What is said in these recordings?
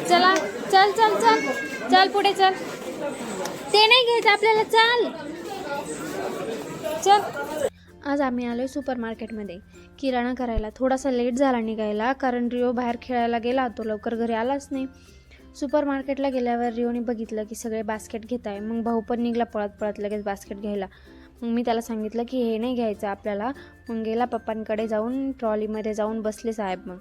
चला चल चल चल चल पुढे चल. ते नाही घ्यायचं आपल्याला, चल चल. आज आम्ही आलोय सुपर मार्केटमध्ये किराणा करायला. थोडासा लेट झाला निघायला कारण रिओ बाहेर खेळायला गेला, तो लवकर घरी आलाच नाही. सुपर मार्केटला गेल्यावर रिओने बघितलं की सगळे बास्केट घेत आहे. मग भाऊ पण निघला पळत पळत लगेच बास्केट घ्यायला. मग मी त्याला सांगितलं की हे नाही घ्यायचं आपल्याला. मग गेला पप्पांकडे जाऊन ट्रॉलीमध्ये जाऊन बसले साहेब. मग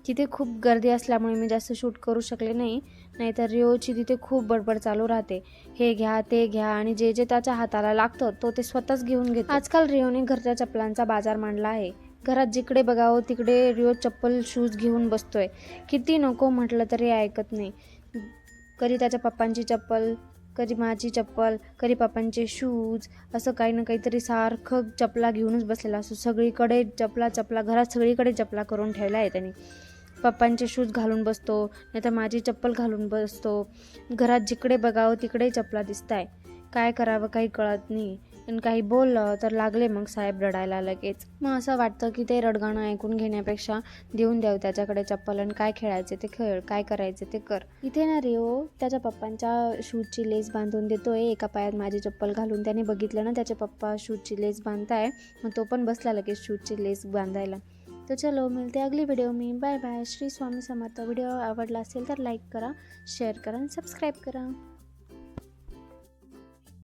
तिथे खूप गर्दी असल्यामुळे मी जास्त शूट करू शकले नाही. नाहीतर रिओची तिथे खूप बडबड चालू राहते, हे घ्या ते घ्या, आणि जे जे त्याच्या हाताला लागतं तो ते स्वतःच घेऊन घेतो. आजकाल रिओने घरच्या चप्पलांचा बाजार मांडला आहे. घरात जिकडे बघावं तिकडे रिओ चप्पल शूज घेऊन बसतोय. किती नको म्हटलं तरी ऐकत नाही. कधी त्याच्या पप्पांची चप्पल, कधी माझी चप्पल, कधी पप्पांचे शूज, असं काही ना काहीतरी सारखं चपला घेऊनच बसलेला असतो. सगळीकडे चपला चपला, घरात सगळीकडे चपला करून ठेवला आहे त्याने. पप्पांचे शूज घालून बसतो, नाही तर माझी चप्पल घालून बसतो. घरात जिकडे बघावं तिकडे चपला दिसत आहे. काय करावं काही कळत नाही. आणि काही बोललं तर लागले मग साहेब रडायला लगेच. मग असं वाटतं की ते रडगाणं ऐकून घेण्यापेक्षा देऊन द्यावं त्याच्याकडे चप्पल, आणि काय खेळायचे ते खेळ, काय करायचे ते कर. इथे ना रिओ त्याच्या पप्पांच्या शूजची लेस बांधून देतोय. एका पायात माझी चप्पल घालून. त्याने बघितलं ना त्याचे पप्पा शूजची लेस बांधताय, मग तो पण बसला लगेच शूजची लेस बांधायला. तो चलो मिळते अगली व्हिडिओ में. Bye bye. Shri Swami Samarth. Video आवडला असेल तर लाईक करा, शेअर करा आणि सबस्क्राईब करा.